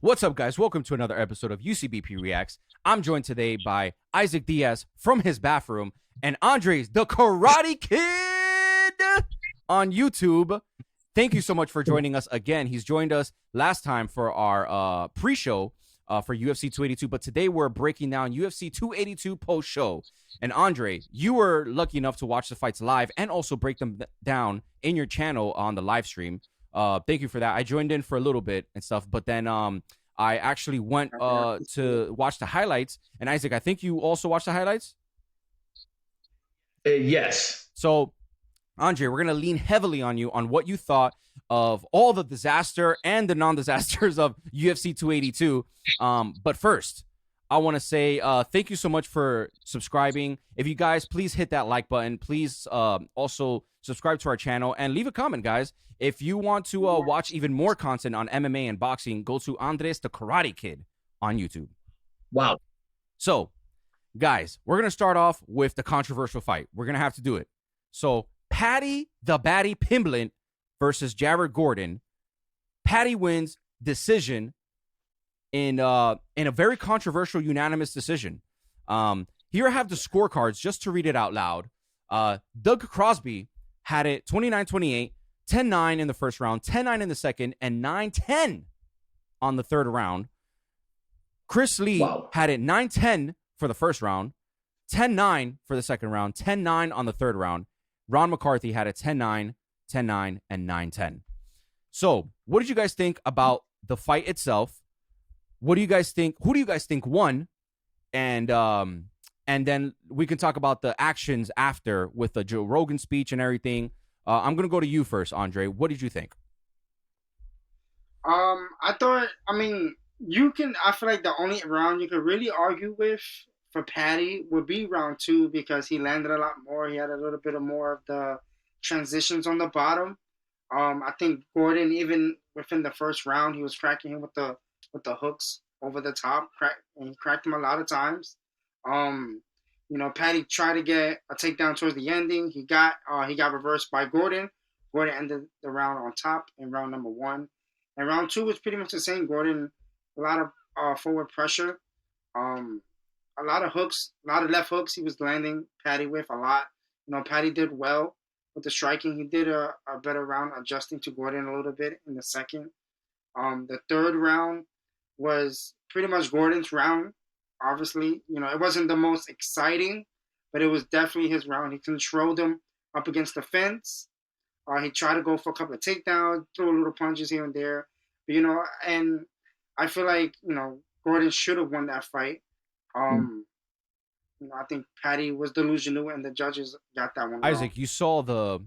What's up, guys? Welcome to another episode of UCBP Reacts. I'm joined today by Isaac Diaz from his bathroom and Andres, the Karate Kid, on YouTube. Thank you so much for joining us again. He's joined us last time for our pre-show for UFC 282, but today we're breaking down UFC 282 post-show. And Andre, you were lucky enough to watch the fights live and also break them down in your channel on the live stream. Thank you for that. I joined in for a little bit and stuff, but then I actually went to watch the highlights. And Isaac, I think you also watched the highlights? Yes. So, Andre, we're going to lean heavily on you on what you thought of all the disaster and the non-disasters of UFC 282. But first, I want to say thank you so much for subscribing. If you guys, please hit that like button. Please also subscribe to our channel and leave a comment, guys. If you want to watch even more content on MMA and boxing, go to Andres the Karate Kid on YouTube. Wow. So, guys, we're going to start off with the controversial fight. We're going to have to do it. So, Paddy the Baddy Pimblett versus Jared Gordon. Paddy wins decision in a very controversial unanimous decision. Here I have the scorecards just to read it out loud. Doug Crosby had it 29-28, 10-9 in the first round, 10-9 in the second, and 9-10 on the third round. Chris Lee had it 9-10 for the first round, 10-9 for the second round, 10-9 on the third round. Ron McCarthy had it 10-9, 10-9, and 9-10. So, what did you guys think about the fight itself? What do you guys think? Who do you guys think won? And then we can talk about the actions after with the Joe Rogan speech and everything. I'm gonna go to you first, Andre. What did you think? I feel like the only round you could really argue with for Paddy would be round two because he landed a lot more. He had a little bit of more of the transitions on the bottom. I think Gordon, even within the first round, he was cracking him with the hooks over the top, and he cracked him a lot of times. Paddy tried to get a takedown towards the ending. He got reversed by Gordon. Gordon ended the round on top in round number one. And round two was pretty much the same. Gordon, a lot of forward pressure, a lot of hooks, a lot of left hooks he was landing Paddy with a lot. Paddy did well with the striking. He did a better round adjusting to Gordon a little bit in the second. The third round was pretty much Gordon's round. Obviously, it wasn't the most exciting, but it was definitely his round. He controlled him up against the fence. He tried to go for a couple of takedowns, threw little punches here and there. But, and I feel like, Gordon should have won that fight. I think Paddy was delusional and the judges got that one Isaac, wrong. you saw the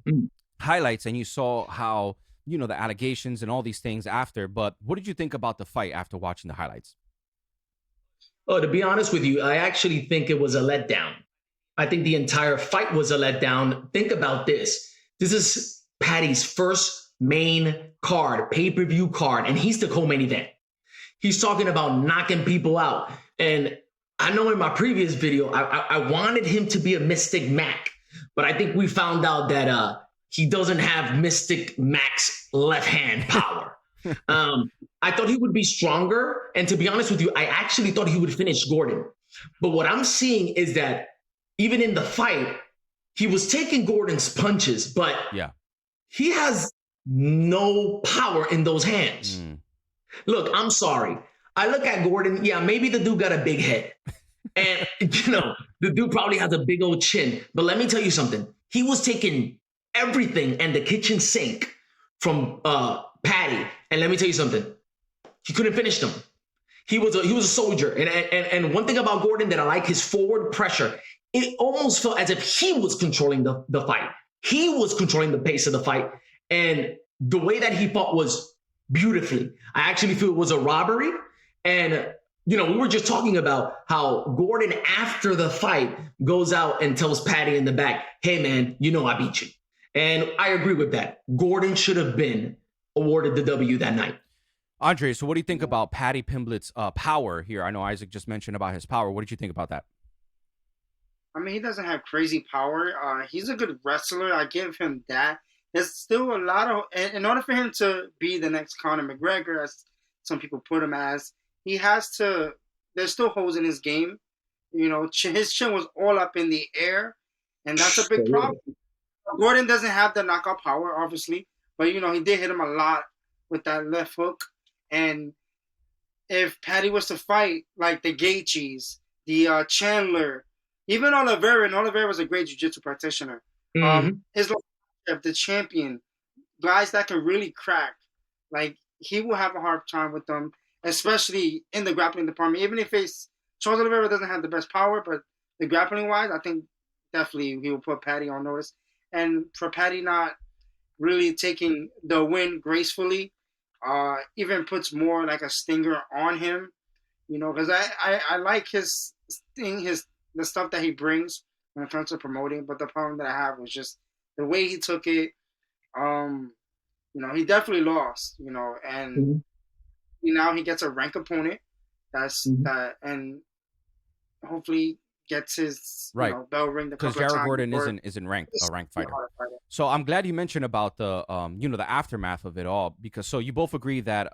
highlights and you saw how, the allegations and all these things after, but what did you think about the fight after watching the highlights? Oh, to be honest with you, I actually think it was a letdown. I think the entire fight was a letdown. Think about this. This is Paddy's first main card, pay-per-view card, and he's the co-main event. He's talking about knocking people out. And I know in my previous video, I wanted him to be a Mystic Mac, but I think we found out that he doesn't have Mystic Mac's left hand power. I thought he would be stronger. And to be honest with you, I actually thought he would finish Gordon. But what I'm seeing is that even in the fight, he was taking Gordon's punches, but he has no power in those hands. Look, I'm sorry. I look at Gordon. Yeah, maybe the dude got a big head. And, the dude probably has a big old chin. But let me tell you something. He was taking everything and the kitchen sink from Paddy. And let me tell you something. He couldn't finish them. He was a soldier. And one thing about Gordon that I like, his forward pressure. It almost felt as if he was controlling the fight. He was controlling the pace of the fight. And the way that he fought was beautifully. I actually feel it was a robbery. And, we were just talking about how Gordon, after the fight, goes out and tells Paddy in the back, hey, man, I beat you. And I agree with that. Gordon should have been awarded the W that night. Andre, so what do you think about Paddy Pimblett's power here? I know Isaac just mentioned about his power. What did you think about that? I mean, he doesn't have crazy power. He's a good wrestler. I give him that. There's still a lot of, in order for him to be the next Conor McGregor, some people put him as. He has to. There's still holes in his game. You know, his chin was all up in the air, and that's a big problem. Gordon doesn't have the knockout power, obviously, but you know he did hit him a lot with that left hook. And if Patty was to fight like the Gaethjes, the Chandler, even Oliveira, and Oliveira was a great jiu-jitsu practitioner. His the champion, guys that can really crack, like he will have a hard time with them, especially in the grappling department. Even if Charles Oliveira doesn't have the best power, but the grappling wise, I think definitely he will put Patty on notice. And for Patty not really taking the win gracefully, even puts more like a stinger on him, you know, because I like his thing, the stuff that he brings when it comes to promoting. But the problem that I have was just the way he took it. You know, he definitely lost, you know, and now he gets a ranked opponent that, and hopefully gets his right, you know, bell ring because Jared Gordon isn't ranked a ranked fighter. So I'm glad you mentioned about the you know, the aftermath of it all, because so you both agree that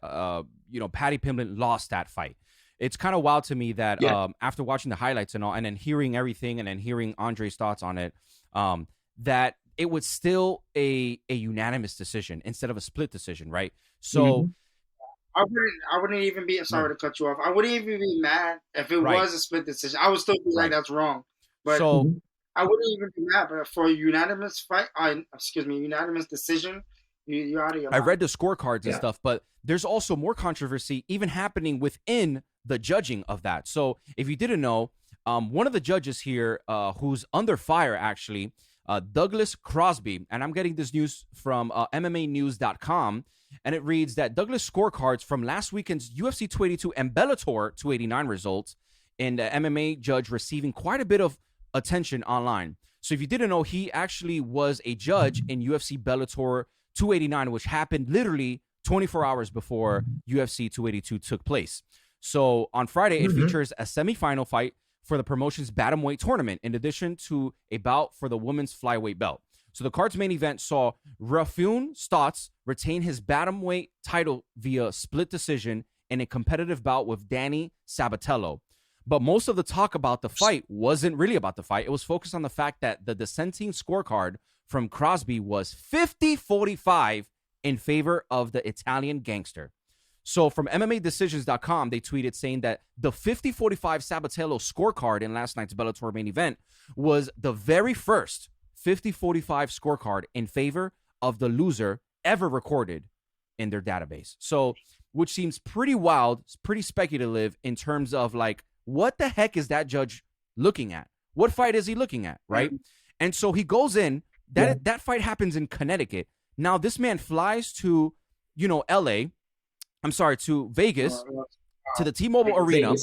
you know, Paddy Pimblett lost that fight. It's kind of wild to me that after watching the highlights and all, and then hearing everything, and then hearing Andre's thoughts on it, that it was still a unanimous decision instead of a split decision, right? So I wouldn't even be sorry to cut you off. I wouldn't even be mad if it was a split decision. I would still be like, that's wrong. But so I wouldn't even be mad. But for a unanimous unanimous decision, you're out of your mind. I read the scorecards and stuff, but there's also more controversy even happening within the judging of that. So if you didn't know, one of the judges here, who's under fire actually, Douglas Crosby, and I'm getting this news from MMAnews.com, and it reads that Douglas scorecards from last weekend's UFC 282 and Bellator 289 results, and the MMA judge receiving quite a bit of attention online. So if you didn't know, he actually was a judge in UFC Bellator 289, which happened literally 24 hours before UFC 282 took place. So on Friday, it features a semifinal fight for the promotion's bantamweight tournament, in addition to a bout for the women's flyweight belt. So the card's main event saw Raufeon Stotts retain his bantamweight title via split decision in a competitive bout with Danny Sabatello. But most of the talk about the fight wasn't really about the fight. It was focused on the fact that the dissenting scorecard from Crosby was 50-45 in favor of the Italian gangster. So from MMADecisions.com, they tweeted saying that the 50-45 Sabatello scorecard in last night's Bellator main event was the very first 50-45 scorecard in favor of the loser ever recorded in their database. So, which seems pretty wild, pretty speculative in terms of like, what the heck is that judge looking at? What fight is he looking at, right? And so he goes in, that fight happens in Connecticut. Now this man flies to, you know, to Vegas, to the T-Mobile Arena,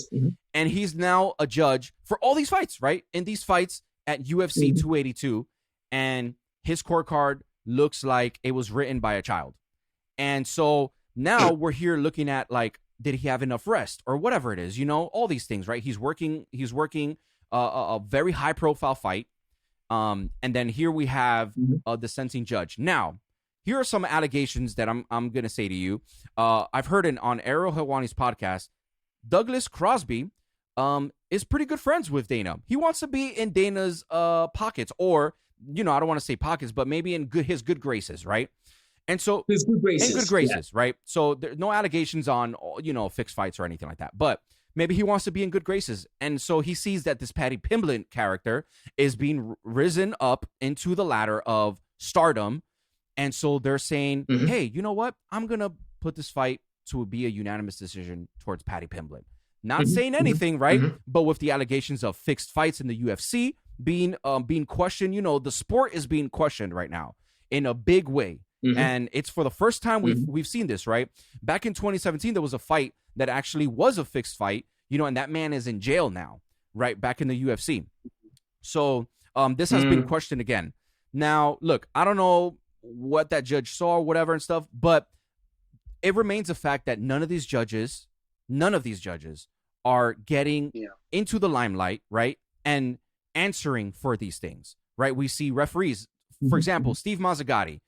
and he's now a judge for all these fights, right? In these fights at UFC 282, and his scorecard looks like it was written by a child. And so now we're here looking at, like, did he have enough rest or whatever it is, you know, all these things, right? He's working a very high-profile fight, and then here we have a dissenting judge. Now, here are some allegations that I'm going to say to you. I've heard on Ariel Helwani's podcast, Douglas Crosby is pretty good friends with Dana. He wants to be in Dana's pockets, or, you know, I don't want to say pockets, but maybe in his good graces, right? And so his good graces, right? So there's no allegations on, you know, fixed fights or anything like that, but maybe he wants to be in good graces. And so he sees that this Paddy Pimblett character is being risen up into the ladder of stardom. And so they're saying, hey, you know what? I'm going to put this fight to be a unanimous decision towards Paddy Pimblett. Not saying anything, right? But with the allegations of fixed fights in the UFC being questioned, you know, the sport is being questioned right now in a big way. And it's for the first time we've seen this, right? Back in 2017, there was a fight that actually was a fixed fight, you know, and that man is in jail now, right? Back in the UFC. So this has been questioned again. Now, look, I don't know what that judge saw or whatever and stuff, but it remains a fact that none of these judges are getting into the limelight, right? And answering for these things, right? We see referees, for example, Steve Mazzagatti,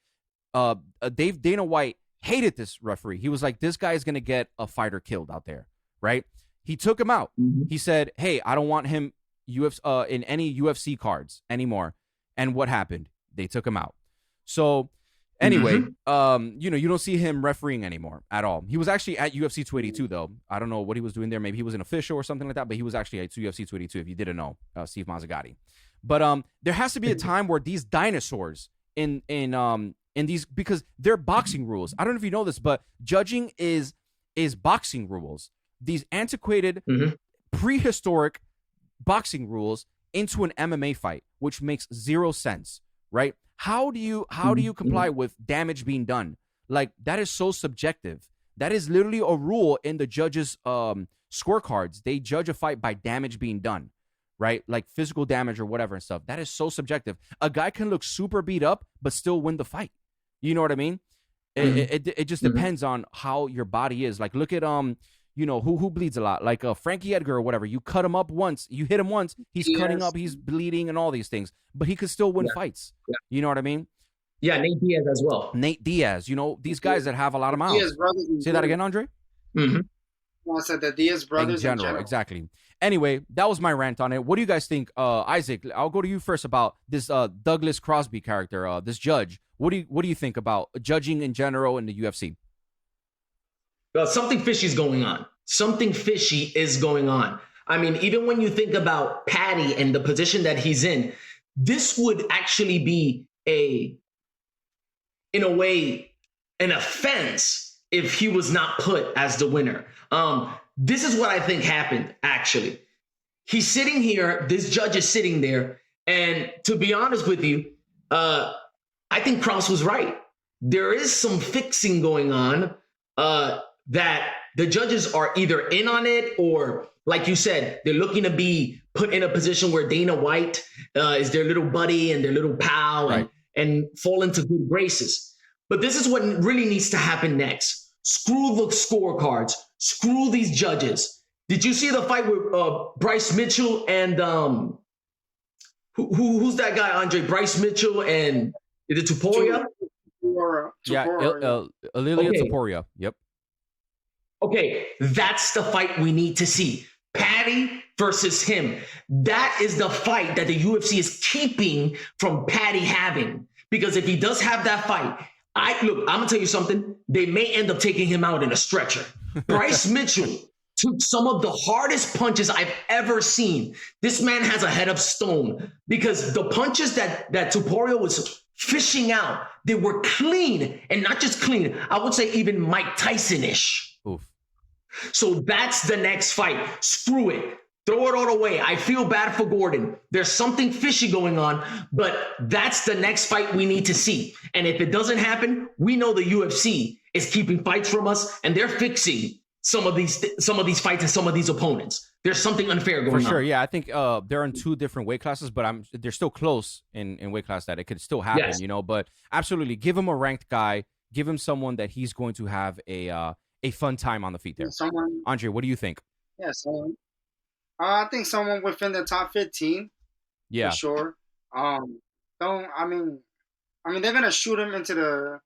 Dana White hated this referee. He was like, this guy is going to get a fighter killed out there, right? He took him out. He said, hey, I don't want him in any UFC cards anymore. And what happened? They took him out. So anyway, you don't see him refereeing anymore at all. He was actually at UFC 282, though. I don't know what he was doing there. Maybe he was an official or something like that, but he was actually at UFC 282, if you didn't know, Steve Mazzagatti. But there has to be a time where these dinosaurs in these, because they're boxing rules. I don't know if you know this, but judging is boxing rules. These antiquated, prehistoric boxing rules into an MMA fight, which makes zero sense, right? How do you comply with damage being done? Like, that is so subjective. That is literally a rule in the judges' scorecards. They judge a fight by damage being done, right? Like physical damage or whatever and stuff. That is so subjective. A guy can look super beat up but still win the fight. You know what I mean? It just depends on how your body is. Like, look at who bleeds a lot, like Frankie Edgar or whatever. You cut him up once, you hit him once, he's cutting up, he's bleeding, and all these things, but he could still win fights. You know what I mean? Yeah, Nate Diaz as well. Nate Diaz, these guys that have a lot of mouths. Say that again, Andre. I said the Diaz brothers in general. Exactly. Anyway, that was my rant on it. What do you guys think? Isaac, I'll go to you first about this Douglas Crosby character, this judge. What do you think about judging in general in the UFC? Well, something fishy is going on. Something fishy is going on. I mean, even when you think about Paddy and the position that he's in, this would actually be in a way, an offense if he was not put as the winner. This is what I think happened, actually. He's sitting here, this judge is sitting there, and to be honest with you, I think Krause was right. There is some fixing going on that the judges are either in on it, or like you said, they're looking to be put in a position where Dana White is their little buddy and their little pal, right, and fall into good graces. But this is what really needs to happen next. Screw the scorecards. Screw these judges. Did you see the fight with Bryce Mitchell and who's that guy, Andre? Bryce Mitchell and is it Tuporia? Yeah, Ililia Tuporia. Yep. Okay, that's the fight we need to see. Paddy versus him. That is the fight that the UFC is keeping from Paddy having. Because if he does have that fight, I'm gonna tell you something. They may end up taking him out in a stretcher. Bryce Mitchell took some of the hardest punches I've ever seen. This man has a head of stone because the punches that Tuporia was fishing out, they were clean, and not just clean. I would say even Mike Tyson-ish. Oof. So that's the next fight. Screw it. Throw it all away. I feel bad for Gordon. There's something fishy going on, but that's the next fight we need to see. And if it doesn't happen, we know the UFC is keeping fights from us, and they're fixing some of these fights and some of these opponents. There's something unfair going on. For sure, yeah. I think they're in two different weight classes, but they're still close in weight class that it could still happen, Yes. But absolutely, give him a ranked guy. Give him someone that he's going to have a fun time on the feet there. Andre, what do you think? Yeah, I think someone within the top 15. Yeah, for sure. I mean, they're gonna shoot him into the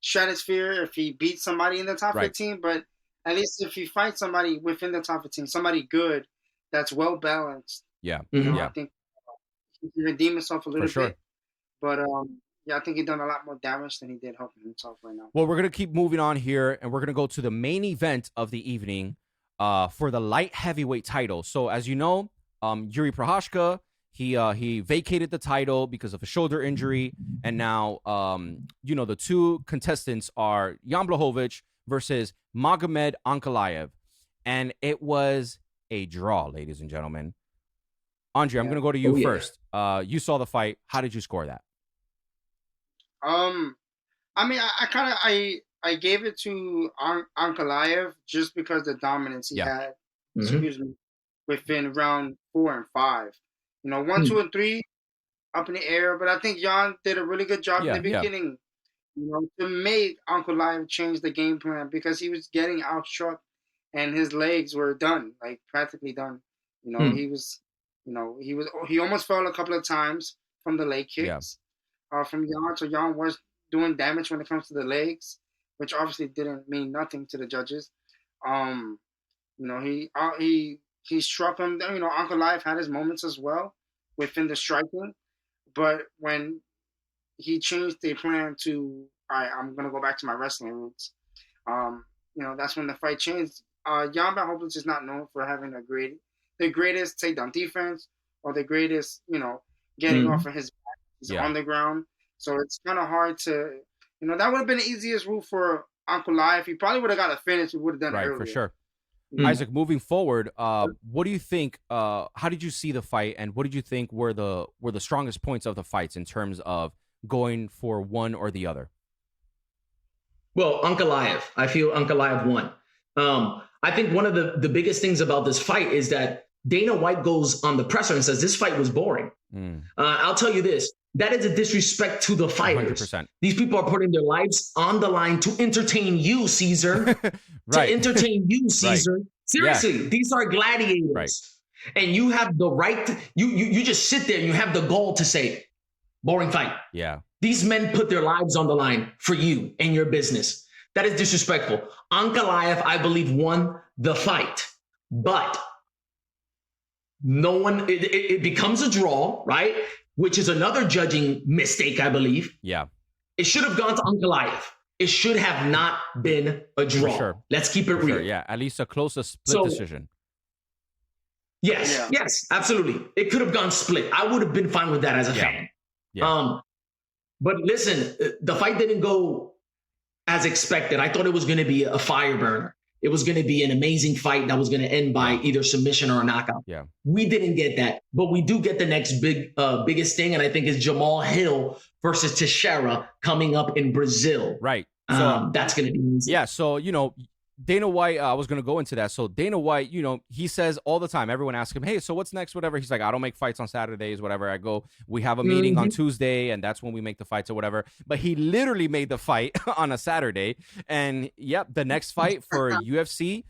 stratosphere if he beats somebody in the top 15. But at least if he fights somebody within the top 15, somebody good that's well balanced. Yeah, I think he can redeem himself a little sure. bit. But I think he's done a lot more damage than he did helping himself right now. Well, we're going to keep moving on here, and we're going to go to the main event of the evening for the light heavyweight title. So, as you know, Yuri Prochazka, he vacated the title because of a shoulder injury, and now, the two contestants are Jan Blachowicz versus Magomed Ankalaev, and it was a draw, ladies and gentlemen. Andre, I'm going to go to you first. You saw the fight. How did you score that? I gave it to Ankalaev just because the dominance he had, within round 4 and 5. 1, 2, and 3 up in the air, but I think Jan did a really good job in the beginning, to make Ankalaev change the game plan because he was getting outstruck and his legs were done, like practically done. He almost fell a couple of times from the leg kicks. From Jan, so Jan was doing damage when it comes to the legs. which obviously didn't mean nothing to the judges. Um, he struck him. Uncle Life had his moments as well within the striking, but when he changed the plan to, all right, I'm gonna go back to my wrestling roots. That's when the fight changed. Jan Blachowicz is not known for having the greatest takedown defense or the greatest, getting off of his back. He's on the ground, so it's kind of hard to, that would have been the easiest route for Uncle Life. He probably would have got a finish. He would have done it earlier. For sure. Isaac, moving forward, what do you think? How did you see the fight, and what did you think were the strongest points of the fights in terms of going for one or the other? Well, Ankalaev. I feel Ankalaev won. I think one of the biggest things about this fight is that Dana White goes on the presser and says this fight was boring. I'll tell you this. That is a disrespect to the fighters. 100%. These people are putting their lives on the line to entertain you, Caesar. To entertain you, Caesar. Seriously, these are gladiators. And you have the right you just sit there and you have the goal to say, boring fight. Yeah. These men put their lives on the line for you and your business. That is disrespectful. Ankalaev, I believe, won the fight. But it becomes a draw, right? Which is another judging mistake, I believe. Yeah. It should have gone to Ankalaev. It should have not been a draw. For sure. Let's keep it real. Sure, yeah, at least a closer split decision. Yes, absolutely. It could have gone split. I would have been fine with that as a fan. Yeah. But listen, the fight didn't go as expected. I thought it was going to be a fire burner. It was going to be an amazing fight that was going to end by either submission or a knockout. Yeah. We didn't get that, but we do get the next biggest thing, and I think is Jamal Hill versus Teixeira coming up in Brazil. Right. So that's going to be easy. Yeah. So, Dana White, I was going to go into that. So Dana White, he says all the time, everyone asks him, hey, so what's next, whatever. He's like, I don't make fights on Saturdays, whatever. We have a meeting on Tuesday, and that's when we make the fights or whatever. But he literally made the fight on a Saturday. And the next fight for UFC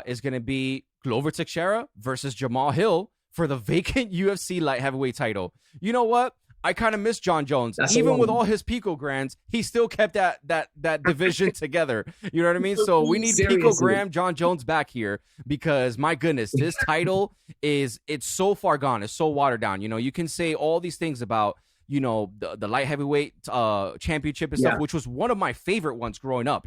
is going to be Glover Teixeira versus Jamal Hill for the vacant UFC light heavyweight title. You know what? I kind of miss John Jones. Even with all his picograms, he still kept that division together. You know what I mean? So we need picogram John Jones back here because, my goodness, this title it's so far gone. It's so watered down. You can say all these things about, the light heavyweight championship and stuff, which was one of my favorite ones growing up.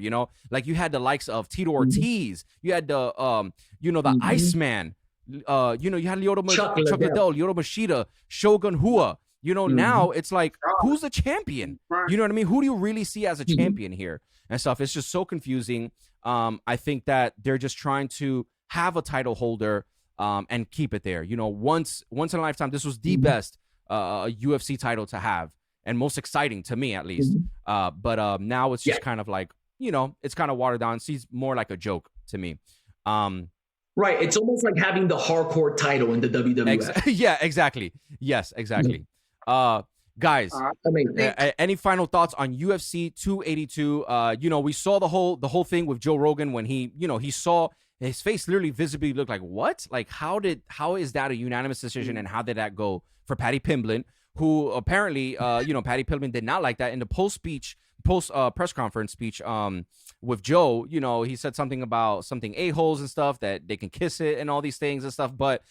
Like you had the likes of Tito Ortiz. You had the, the Iceman. You had Chuck Liddell, Lyoto Machida, Shogun Hua. Now it's like, who's the champion? You know what I mean? Who do you really see as a champion here and stuff? It's just so confusing. I think that they're just trying to have a title holder and keep it there. Once in a lifetime, this was the best UFC title to have and most exciting to me, at least. But now it's just kind of like, it's kind of watered down. It seems more like a joke to me. Right. It's almost like having the hardcore title in the WWF. Yeah, exactly. Yes, exactly. Guys, any final thoughts on UFC 282? We saw the whole thing with Joe Rogan when he saw his face literally visibly look like, what? Like, how is that a unanimous decision, and how did that go for Paddy Pimblett, who apparently, Paddy Pimblett did not like that in the post press conference speech with Joe. He said something about a-holes and stuff, that they can kiss it and all these things and stuff, but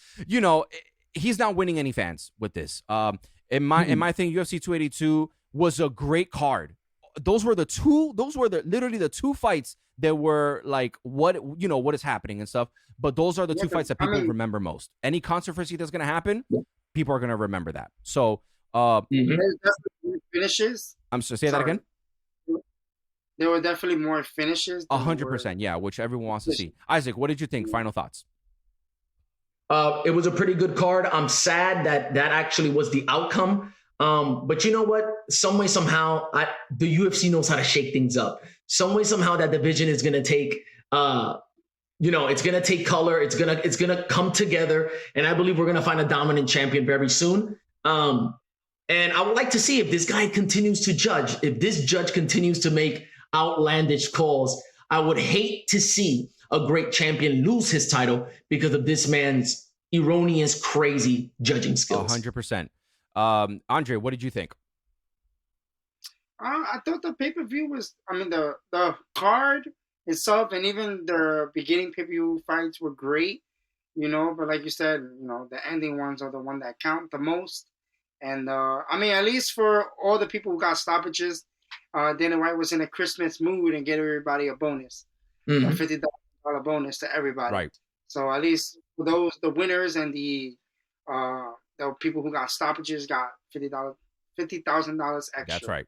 he's not winning any fans with this. In my thing, UFC 282 was a great card. Those were literally the two fights that were like, what is happening and stuff. But those are the two fights that people remember most. Any controversy that's going to happen, people are going to remember that. So, finishes. I'm sorry, say that again. There were definitely more finishes. 100%, yeah, which everyone wants to see. Isaac, what did you think? Final thoughts. It was a pretty good card. I'm sad that actually was the outcome. But you know what? Some way, somehow, the UFC knows how to shake things up. Some way, somehow, that division is going to take, it's going to take color. It's going to come together. And I believe we're going to find a dominant champion very soon. And I would like to see if this guy continues to judge, if this judge continues to make outlandish calls. I would hate to see a great champion lose his title because of this man's erroneous, crazy judging skills. 100%. Andre, what did you think? I thought the pay per view was. I mean, the card itself and even the beginning pay per view fights were great. But like you said, the ending ones are the one that count the most. And I mean, at least for all the people who got stoppages, Dana White was in a Christmas mood and gave everybody a bonus, a $50 bonus to everybody. Right. So at least for those, the winners and the people who got stoppages got $50,000 extra. That's right.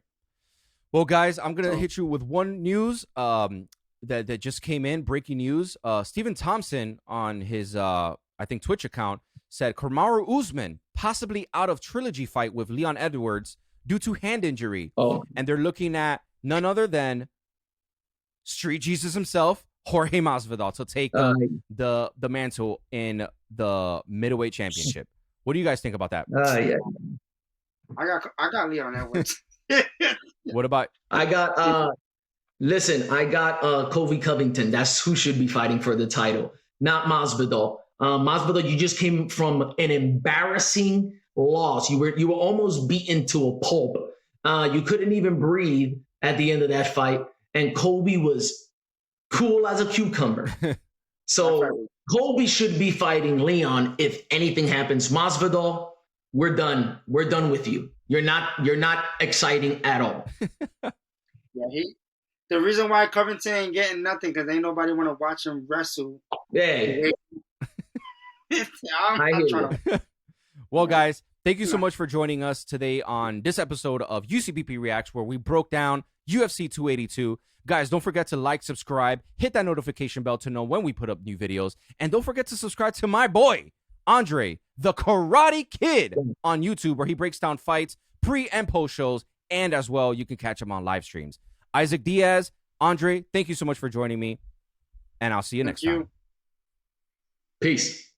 Well, guys, I'm gonna hit you with one news that just came in. Breaking news: Stephen Thompson on his I think Twitch account said Kamaru Usman possibly out of trilogy fight with Leon Edwards due to hand injury. Oh, And they're looking at none other than Street Jesus himself, Jorge Masvidal, to take the mantle in the middleweight championship. What do you guys think about that? yeah. I got Leon Edwards. What about? I got Colby Covington. That's who should be fighting for the title, not Masvidal. Masvidal, you just came from an embarrassing loss. You were almost beaten to a pulp. You couldn't even breathe at the end of that fight, and Colby was cool as a cucumber. So Colby should be fighting Leon if anything happens. Masvidal, we're done. We're done with you. You're not exciting at all. Yeah, the reason why Covington ain't getting nothing because ain't nobody want to watch him wrestle. Yeah. I'm trying to. Well, guys, thank you so much for joining us today on this episode of UCBP Reacts, where we broke down UFC 282. Guys, don't forget to like, subscribe, hit that notification bell to know when we put up new videos, and don't forget to subscribe to my boy, Andre, the Karate Kid, on YouTube, where he breaks down fights, pre and post shows, and as well, you can catch him on live streams. Isaac Diaz, Andre, thank you so much for joining me, and I'll see you next time. Peace.